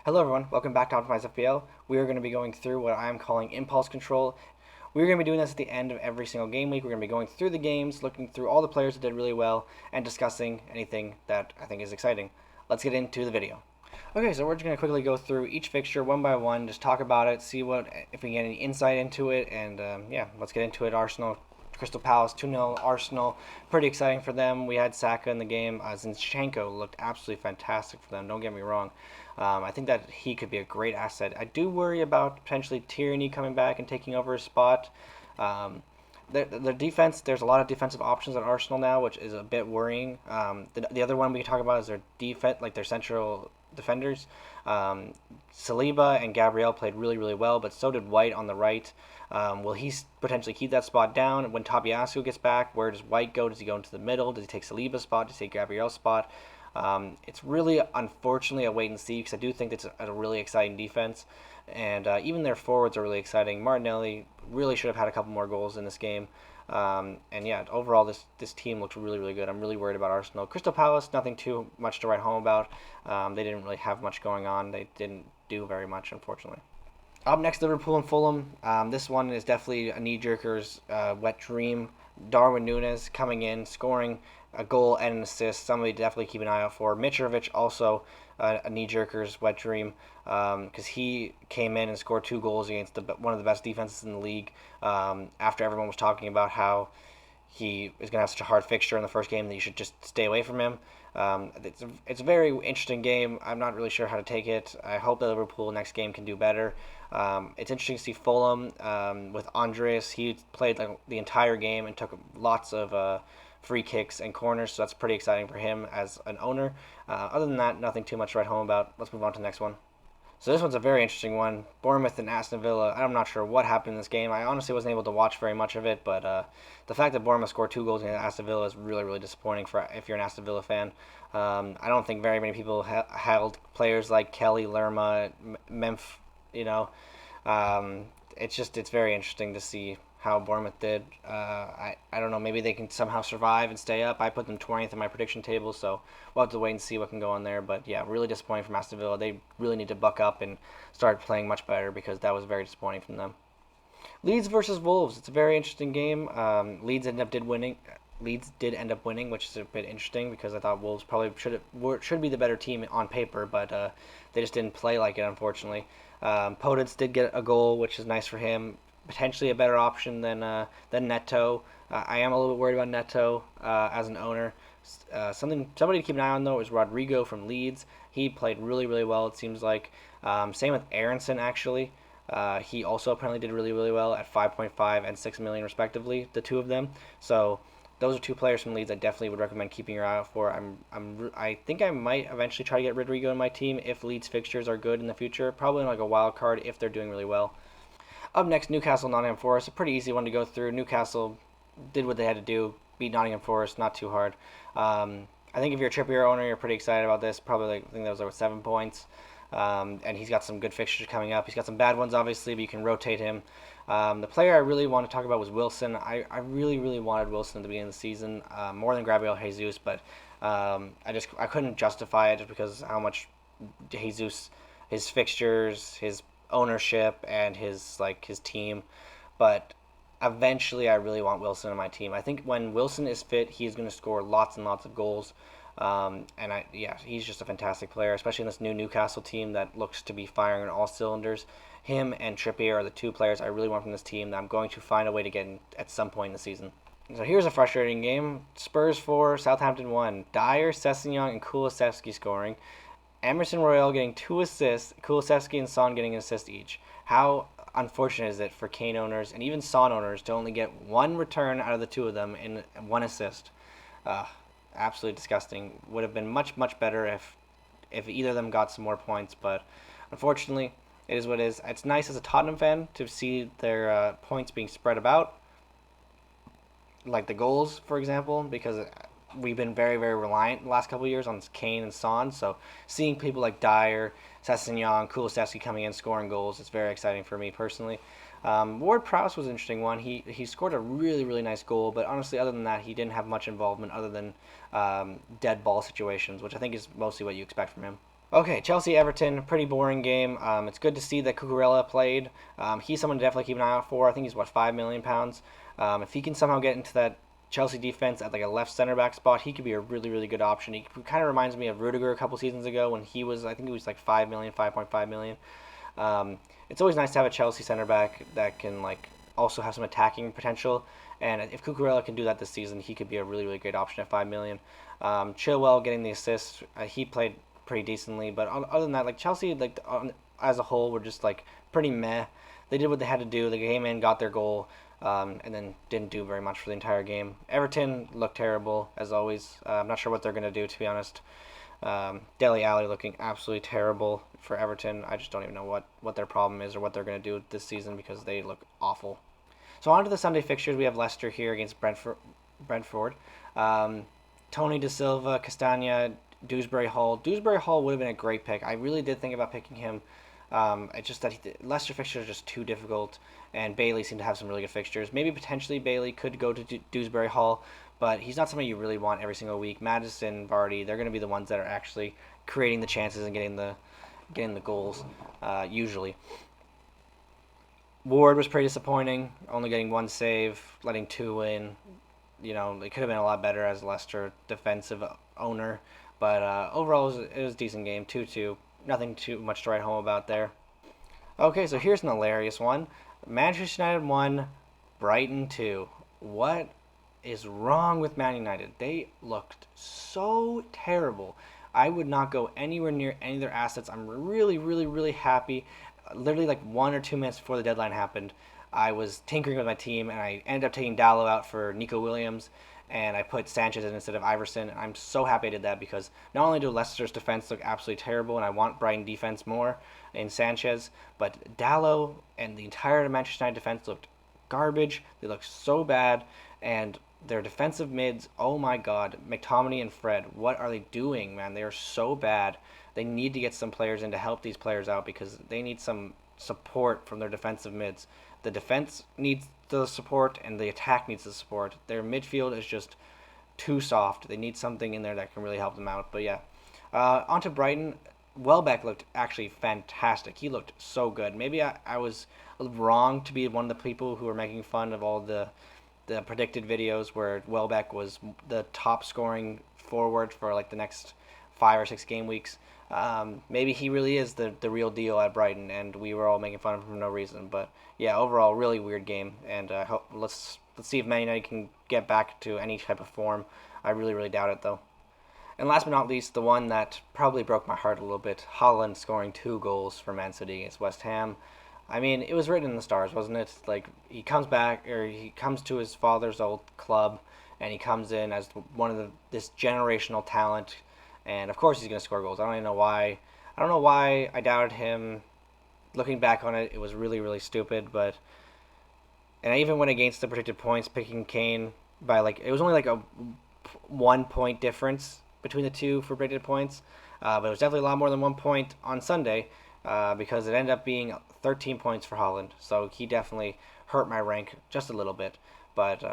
Hello everyone, welcome back to Optimize FPL. We are going to be going through what I'm calling impulse control. We're going to be doing this at the end of every single game week. We're going to be going through the games, looking through all the players that did really well, and discussing anything that I think is exciting. Let's get into the video. Okay, so we're just going to quickly go through each fixture one by one, just talk about it, see what if we get any insight into it, and yeah, let's get into it. Arsenal, Crystal Palace 2-0 Arsenal. Pretty exciting for them. We had Saka in the game. Zinchenko looked absolutely fantastic for them, don't get me wrong. I think that he could be a great asset. I do worry about potentially Tierney coming back and taking over his spot. The defense, there's a lot of defensive options at Arsenal now, which is a bit worrying. The other one we can talk about is their defense, like their central defenders. Saliba and Gabriel played really, really well, but so did White on the right. Will he potentially keep that spot down when Tobiasu gets back? Where does White go? Does he go into the middle? Does he take Saliba's spot? Does he take Gabriel's spot? It's really, unfortunately, a wait and see because I do think it's a really exciting defense. And even their forwards are really exciting. Martinelli really should have had a couple more goals in this game. And yeah, overall, this team looks really, really good. I'm really worried about Arsenal. Crystal Palace, nothing too much to write home about. They didn't really have much going on. They didn't do very much, unfortunately. Up next, Liverpool and Fulham. This one is definitely a knee-jerker's wet dream. Darwin Núñez coming in, scoring a goal and an assist. Somebody to definitely keep an eye out for. Mitrovic also a knee-jerker's wet dream because he came in and scored 2 goals against one of the best defenses in the league after everyone was talking about how he is going to have such a hard fixture in the first game that you should just stay away from him. It's a very interesting game. I'm not really sure how to take it. I hope that Liverpool next game can do better. It's interesting to see Fulham with Andreas. He played like the entire game and took lots of free kicks and corners, so that's pretty exciting for him as an owner. Other than that, nothing too much to write home about. Let's move on to the next one. So this one's a very interesting one. Bournemouth and Aston Villa. I'm not sure what happened in this game. I honestly wasn't able to watch very much of it, but the fact that Bournemouth scored 2 goals against Aston Villa is really, really disappointing for if you're an Aston Villa fan. I don't think very many people held players like Kelly, Lerma, Memphis. You know, it's very interesting to see how Bournemouth did. I don't know. Maybe they can somehow survive and stay up. I put them 20th in my prediction table, so we'll have to wait and see what can go on there. But yeah, really disappointing from Aston Villa. They really need to buck up and start playing much better because that was very disappointing from them. Leeds versus Wolves. It's a very interesting game. Leeds did end up winning, which is a bit interesting because I thought Wolves probably should be the better team on paper, but they just didn't play like it, unfortunately. Podence did get a goal, which is nice for him. Potentially a better option than Neto. I am a little bit worried about Neto as an owner. Somebody to keep an eye on though is Rodrigo from Leeds. He played really, really well. It seems like same with Aronson actually. He also apparently did really, really well at 5.5 and 6 million respectively, the two of them. So those are two players from Leeds I definitely would recommend keeping your eye out for. I think I might eventually try to get Rodrigo in my team if Leeds fixtures are good in the future. Probably in like a wild card if they're doing really well. Up next, Newcastle Nottingham Forest. A pretty easy one to go through. Newcastle did what they had to do, beat Nottingham Forest, not too hard. I think if you're a Trippier owner, you're pretty excited about this. Probably, I think that was over 7 points. And he's got some good fixtures coming up. He's got some bad ones, obviously, but you can rotate him. The player I really want to talk about was Wilson. I really, really wanted Wilson at the beginning of the season, more than Gabriel Jesus, but I couldn't justify it just because how much Jesus, his fixtures, his ownership, and his team. But eventually, I really want Wilson on my team. I think when Wilson is fit, he's going to score lots and lots of goals. Yeah, he's just a fantastic player, especially in this new Newcastle team that looks to be firing on all cylinders. Him and Trippier are the two players I really want from this team that I'm going to find a way to get in at some point in the season. So here's a frustrating game. Spurs 4, Southampton 1. Dyer, Sessegnon, and Kulusevski scoring. Emerson Royale getting 2 assists, Kulusevski and Son getting an assist each. How unfortunate is it for Kane owners and even Son owners to only get 1 return out of the 2 of them in 1 assist? Absolutely disgusting. Would have been much, much better if either of them got some more points, but unfortunately, it is what it is. It's nice as a Tottenham fan to see their points being spread about, like the goals, for example, because we've been very, very reliant the last couple of years on Kane and Son. So seeing people like Dyer, Sessegnon, Kulusevski coming in scoring goals, it's very exciting for me personally. Ward-Prowse was an interesting one. He scored a really, really nice goal, but honestly, other than that, he didn't have much involvement other than dead ball situations, which I think is mostly what you expect from him. Okay, Chelsea Everton, pretty boring game. It's good to see that Cucurella played. He's someone to definitely keep an eye out for. I think he's what £5 million. If he can somehow get into that Chelsea defense at like a left center back spot, he could be a really really good option. He kind of reminds me of Rudiger a couple seasons ago when he was I think he was like 5 million, 5.5 million. It's always nice to have a Chelsea center back that can like also have some attacking potential. And if Cucurella can do that this season, he could be a really really great option at 5 million. Chilwell getting the assist, he played pretty decently. But other than that, like Chelsea, like as a whole, were just like pretty meh. They did what they had to do. They came in, got their goal, and then didn't do very much for the entire game. Everton looked terrible as always. I'm not sure what they're gonna do to be honest. Dele Alli looking absolutely terrible for Everton. I just don't even know what their problem is or what they're going to do this season because they look awful. So on to the Sunday fixtures. We have Leicester here against Brentford. Um, Tony De Silva, Castagna, Dewsbury Hall. Dewsbury Hall would have been a great pick. I really did think about picking him. It's just that Leicester fixtures are just too difficult, and Bailey seemed to have some really good fixtures. Maybe potentially Bailey could go to Dewsbury Hall, but he's not somebody you really want every single week. Madison, Vardy, they're going to be the ones that are actually creating the chances and getting the goals usually. Ward was pretty disappointing, only getting one save, letting two in. You know, it could have been a lot better as Leicester defensive owner, but overall it was a decent game, 2-2. Nothing too much to write home about there. Okay, so here's an hilarious one. Manchester United 1, Brighton 2. What is wrong with Man United? They looked so terrible. I would not go anywhere near any of their assets. I'm really, really, really happy. Literally, like 1 or 2 minutes before the deadline happened, I was tinkering with my team, and I ended up taking Dallo out for Nico Williams, and I put Sanchez in instead of Iverson. And I'm so happy I did that because not only do Leicester's defense look absolutely terrible, and I want Brighton defense more in Sanchez, but Dallo and the entire Manchester United defense looked garbage. They looked so bad, and their defensive mids, oh my god, McTominay and Fred, what are they doing, man? They are so bad. They need to get some players in to help these players out because they need some support from their defensive mids. The defense needs the support and the attack needs the support. Their midfield is just too soft. They need something in there that can really help them out. But yeah, on to Brighton. Welbeck looked actually fantastic. He looked so good. Maybe I was wrong to be one of the people who were making fun of all the predicted videos where Welbeck was the top scoring forward for like the next 5 or 6 game weeks. Maybe he really is the real deal at Brighton, and we were all making fun of him for no reason. But yeah, overall, really weird game, and let's see if Man United can get back to any type of form. I really really doubt it though. And last but not least, the one that probably broke my heart a little bit: Haaland scoring 2 goals for Man City against West Ham. I mean, it was written in the stars, wasn't it? Like he comes back, or he comes to his father's old club, and he comes in as one of this generational talent, and of course he's gonna score goals. I don't even know why. I don't know why I doubted him. Looking back on it, it was really really stupid. But and I even went against the predicted points, picking Kane by like it was only like a 1 point difference between the two for predicted points, but it was definitely a lot more than 1 point on Sunday because it ended up being 13 points for Holland. So he definitely hurt my rank just a little bit. But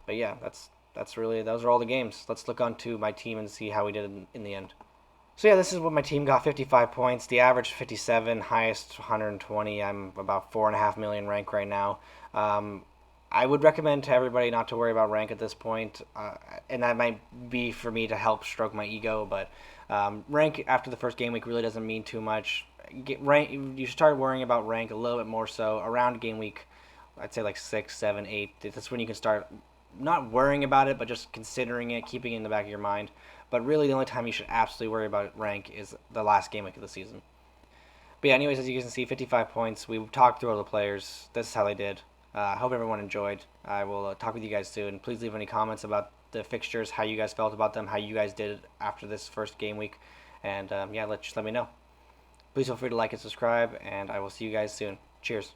yeah, that's really those are all the games. Let's look onto my team and see how we did in the end. So yeah, this is what my team got: 55 points. The average 57, highest 120. I'm about 4.5 million rank right now. I would recommend to everybody not to worry about rank at this point, and that might be for me to help stroke my ego. But rank after the first game week really doesn't mean too much. You should start worrying about rank a little bit more so around game week. I'd say like 6, 7, 8. That's when you can start not worrying about it, but just considering it, keeping it in the back of your mind. But really, the only time you should absolutely worry about rank is the last game week of the season. But yeah, anyways, as you can see, 55 points. We talked through all the players. This is how they did. I hope everyone enjoyed. I will talk with you guys soon. Please leave any comments about the fixtures, how you guys felt about them, how you guys did after this first game week. And yeah, just let me know. Please feel free to like and subscribe, and I will see you guys soon. Cheers.